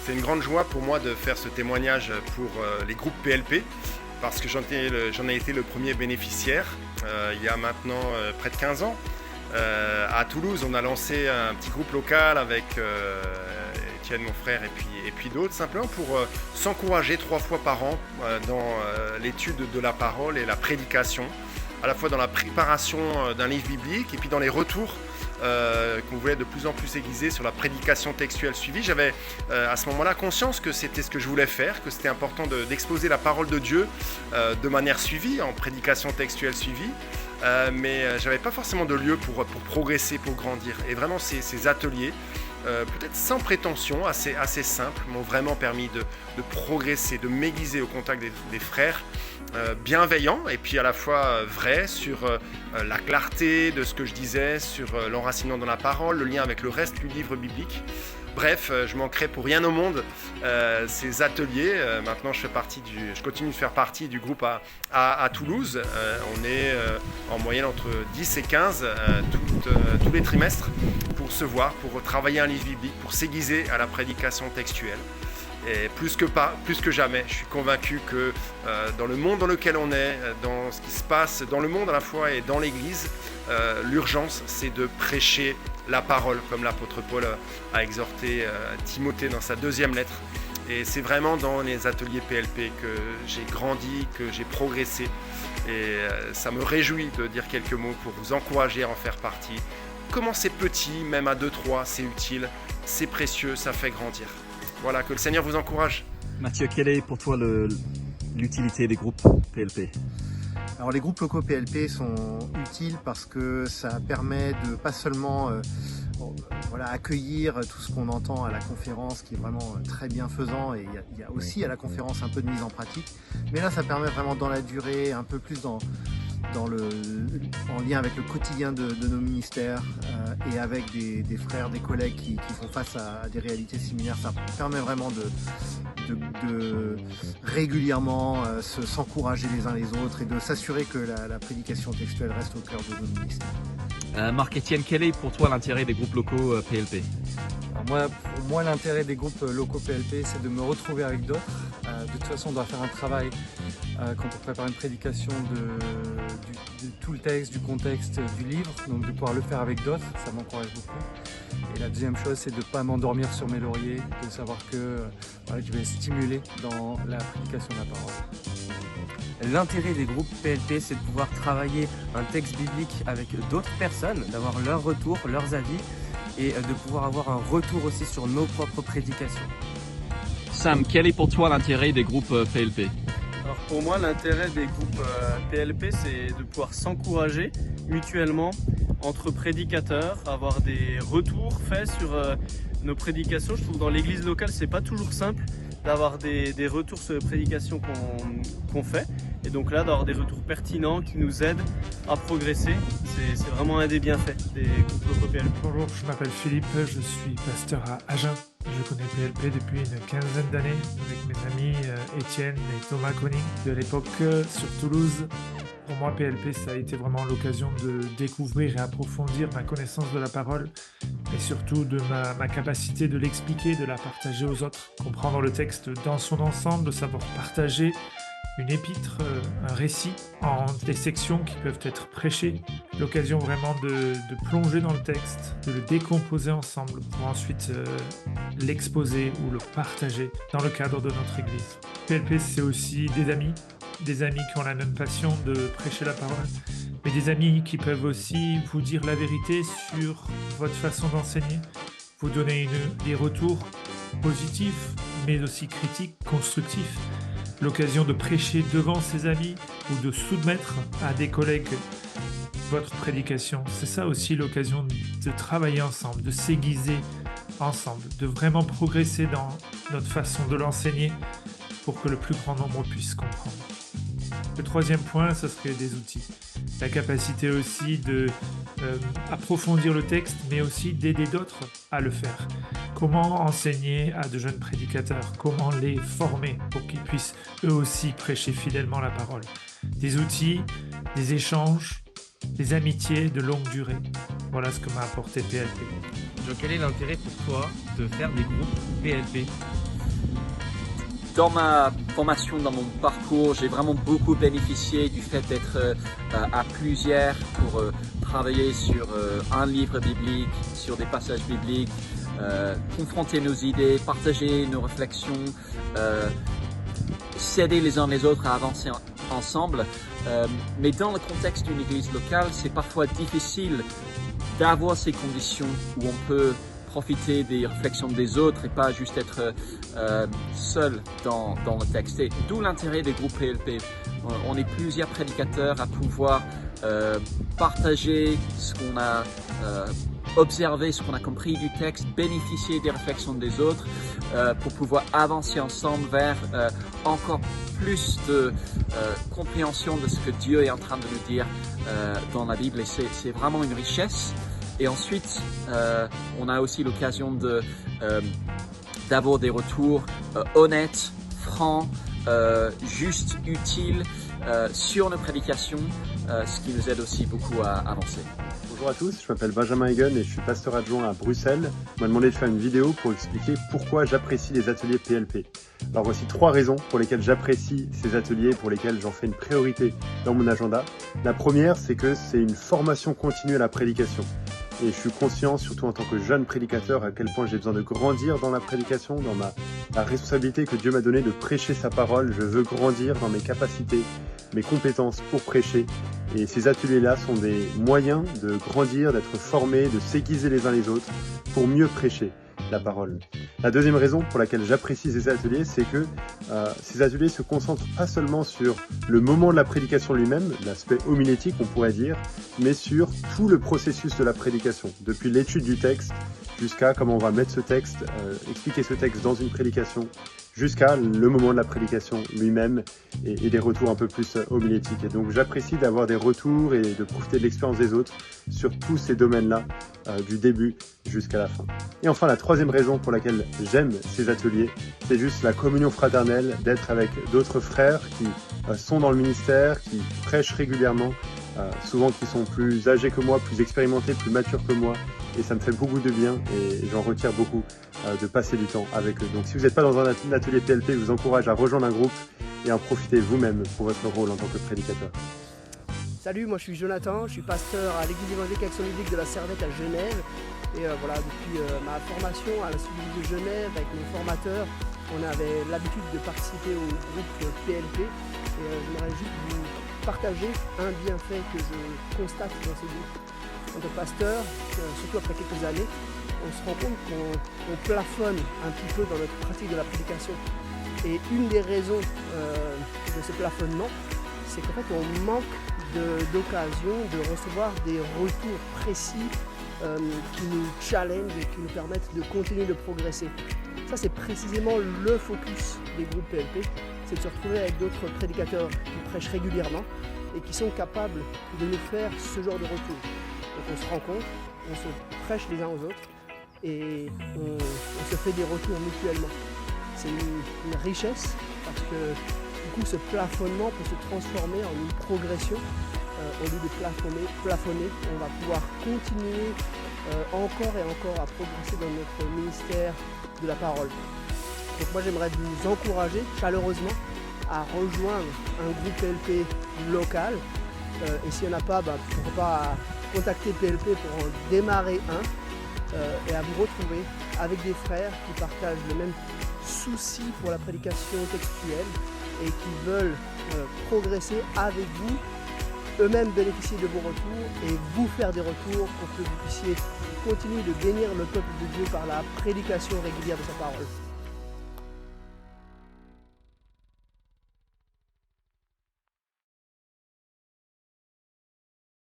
C'est une grande joie pour moi de faire ce témoignage pour les groupes PLP parce que j'en ai été le premier bénéficiaire il y a maintenant près de 15 ans. À Toulouse, on a lancé un petit groupe local avec Étienne, mon frère, et puis d'autres, simplement pour s'encourager 3 fois par an dans l'étude de la parole et la prédication, à la fois dans la préparation d'un livre biblique et puis dans les retours qu'on voulait de plus en plus aiguiser sur la prédication textuelle suivie. J'avais à ce moment-là conscience que c'était ce que je voulais faire, que c'était important d'exposer la parole de Dieu de manière suivie, en prédication textuelle suivie, mais j'avais pas forcément de lieu pour progresser, pour grandir. Et vraiment ces ateliers, peut-être sans prétention, assez simples, m'ont vraiment permis de progresser, de m'aiguiser au contact des frères bienveillants et puis à la fois vrais sur la clarté de ce que je disais, sur l'enracinement dans la parole, le lien avec le reste du livre biblique. Bref, je manquerai pour rien au monde ces ateliers. Maintenant, je continue de faire partie du groupe à Toulouse. On est en moyenne entre 10 et 15 tous les trimestres pour se voir, pour travailler un livre biblique, pour s'aiguiser à la prédication textuelle. Et plus que jamais, je suis convaincu que dans le monde dans lequel on est, dans ce qui se passe dans le monde à la fois et dans l'Église, l'urgence, c'est de prêcher la parole, comme l'apôtre Paul a exhorté Timothée dans sa 2e lettre. Et c'est vraiment dans les ateliers PLP que j'ai grandi, que j'ai progressé. Et ça me réjouit de dire quelques mots pour vous encourager à en faire partie. Commencez petit, même à 2-3, c'est utile, c'est précieux, ça fait grandir. Voilà, que le Seigneur vous encourage. Mathieu, quelle est pour toi l'utilité des groupes PLP ? Alors les groupes locaux PLP sont utiles parce que ça permet de pas seulement accueillir tout ce qu'on entend à la conférence qui est vraiment très bienfaisant, et il y a aussi à la conférence un peu de mise en pratique, mais là ça permet vraiment dans la durée, un peu plus en lien avec le quotidien de nos ministères et avec des frères, des collègues qui font face à des réalités similaires. Ça permet vraiment de régulièrement s'encourager les uns les autres et de s'assurer que la prédication textuelle reste au cœur de nos ministères. Marc-Étienne, quel est pour toi l'intérêt des groupes locaux PLP ? Alors pour moi, l'intérêt des groupes locaux PLP, c'est de me retrouver avec d'autres. De toute façon, on doit faire un travail quand on prépare une prédication de tout le texte, du contexte du livre, donc de pouvoir le faire avec d'autres, ça m'encourage beaucoup. Et la deuxième chose, c'est de ne pas m'endormir sur mes lauriers, de savoir que je vais stimuler dans la prédication de la parole. L'intérêt des groupes PLP, c'est de pouvoir travailler un texte biblique avec d'autres personnes, d'avoir leurs retours, leurs avis, et de pouvoir avoir un retour aussi sur nos propres prédications. Sam, quel est pour toi l'intérêt des groupes PLP ? Alors pour moi, l'intérêt des groupes PLP, c'est de pouvoir s'encourager mutuellement entre prédicateurs, avoir des retours faits sur nos prédications. Je trouve que dans l'église locale, c'est pas toujours simple d'avoir des retours sur les prédications qu'on fait. Et donc là, d'avoir des retours pertinents qui nous aident à progresser, c'est vraiment un des bienfaits des groupes locaux PLP. Bonjour, je m'appelle Philippe, je suis pasteur à Agen. Je connais PLP depuis une quinzaine d'années avec mes amis Étienne et Thomas Koning de l'époque sur Toulouse. Pour moi, PLP, ça a été vraiment l'occasion de découvrir et approfondir ma connaissance de la parole et surtout de ma capacité de l'expliquer, de la partager aux autres. Comprendre le texte dans son ensemble, de savoir partager une épître, un récit en des sections qui peuvent être prêchées. L'occasion vraiment de plonger dans le texte, de le décomposer ensemble pour ensuite l'exposer ou le partager dans le cadre de notre église. PLP, c'est aussi des amis qui ont la même passion de prêcher la parole, mais des amis qui peuvent aussi vous dire la vérité sur votre façon d'enseigner, vous donner des retours positifs, mais aussi critiques, constructifs, l'occasion de prêcher devant ses amis ou de soumettre à des collègues votre prédication. C'est ça aussi l'occasion de travailler ensemble, de s'aiguiser ensemble, de vraiment progresser dans notre façon de l'enseigner pour que le plus grand nombre puisse comprendre. Le troisième point, ce serait des outils. La capacité aussi de approfondir le texte, mais aussi d'aider d'autres à le faire. Comment enseigner à de jeunes prédicateurs ? Comment les former pour qu'ils puissent eux aussi prêcher fidèlement la parole ? Des outils, des échanges, des amitiés de longue durée. Voilà ce que m'a apporté PLP. Donc quel est l'intérêt pour toi de faire des groupes PLP ? Dans ma formation, dans mon parcours, j'ai vraiment beaucoup bénéficié du fait d'être à plusieurs pour travailler sur un livre biblique, sur des passages bibliques, confronter nos idées, partager nos réflexions, s'aider les uns les autres à avancer ensemble. Mais dans le contexte d'une église locale, c'est parfois difficile d'avoir ces conditions où on peut profiter des réflexions des autres et pas juste être seul dans le texte. Et d'où l'intérêt des groupes PLP. On est plusieurs prédicateurs à pouvoir partager ce qu'on a observé, ce qu'on a compris du texte, bénéficier des réflexions des autres pour pouvoir avancer ensemble vers encore plus de compréhension de ce que Dieu est en train de nous dire dans la Bible. Et c'est vraiment une richesse. Et ensuite, on a aussi l'occasion d'avoir des retours honnêtes, francs, justes, utiles sur nos prédications, ce qui nous aide aussi beaucoup à avancer. Bonjour à tous, je m'appelle Benjamin Hagen et je suis pasteur adjoint à Bruxelles. On m'a demandé de faire une vidéo pour expliquer pourquoi j'apprécie les ateliers PLP. Alors voici 3 raisons pour lesquelles j'apprécie ces ateliers, pour lesquelles j'en fais une priorité dans mon agenda. La première, c'est que c'est une formation continue à la prédication. Et je suis conscient, surtout en tant que jeune prédicateur, à quel point j'ai besoin de grandir dans la prédication, dans la responsabilité que Dieu m'a donnée de prêcher sa parole. Je veux grandir dans mes capacités, mes compétences pour prêcher. Et ces ateliers-là sont des moyens de grandir, d'être formés, de s'aiguiser les uns les autres pour mieux prêcher la parole. La deuxième raison pour laquelle j'apprécie ces ateliers, c'est que ces ateliers se concentrent pas seulement sur le moment de la prédication lui-même, l'aspect homilétique on pourrait dire, mais sur tout le processus de la prédication, depuis l'étude du texte jusqu'à comment on va mettre ce texte, expliquer ce texte dans une prédication, jusqu'à le moment de la prédication lui-même et des retours un peu plus homilétiques. Et donc j'apprécie d'avoir des retours et de profiter de l'expérience des autres sur tous ces domaines-là, du début jusqu'à la fin. Et enfin, la troisième raison pour laquelle j'aime ces ateliers, c'est juste la communion fraternelle, d'être avec d'autres frères qui sont dans le ministère, qui prêchent régulièrement, souvent qui sont plus âgés que moi, plus expérimentés, plus matures que moi, et ça me fait beaucoup de bien et j'en retire beaucoup de passer du temps avec eux. Donc si vous n'êtes pas dans un atelier PLP, je vous encourage à rejoindre un groupe et en profiter vous-même pour votre rôle en tant que prédicateur. Salut, moi je suis Jonathan, je suis pasteur à l'église évangélique Action biblique de la Servette à Genève. Et voilà, depuis ma formation à l'Institut de Genève avec mes formateurs, on avait l'habitude de participer au groupe PLP. Et j'aimerais juste vous partager un bienfait que je constate dans ce groupe. En tant que pasteur, surtout après quelques années, on se rend compte qu'on plafonne un petit peu dans notre pratique de la prédication. Et une des raisons de ce plafonnement, c'est qu'en fait on manque d'occasion de recevoir des retours précis qui nous challenge et qui nous permettent de continuer de progresser. Ça, c'est précisément le focus des groupes PLP, c'est de se retrouver avec d'autres prédicateurs qui prêchent régulièrement et qui sont capables de nous faire ce genre de retour. Donc on se rencontre, on se prêche les uns aux autres et on se fait des retours mutuellement. C'est une richesse parce que du coup ce plafonnement peut se transformer en une progression. Au lieu de plafonner, on va pouvoir continuer encore et encore à progresser dans notre ministère de la parole. Donc moi j'aimerais vous encourager chaleureusement à rejoindre un groupe PLP local. Et s'il n'y en a pas, pourquoi pas contacter PLP pour en démarrer un et à vous retrouver avec des frères qui partagent le même souci pour la prédication textuelle et qui veulent progresser avec vous, eux-mêmes bénéficier de vos retours et vous faire des retours pour que vous puissiez continuer de bénir le peuple de Dieu par la prédication régulière de sa parole.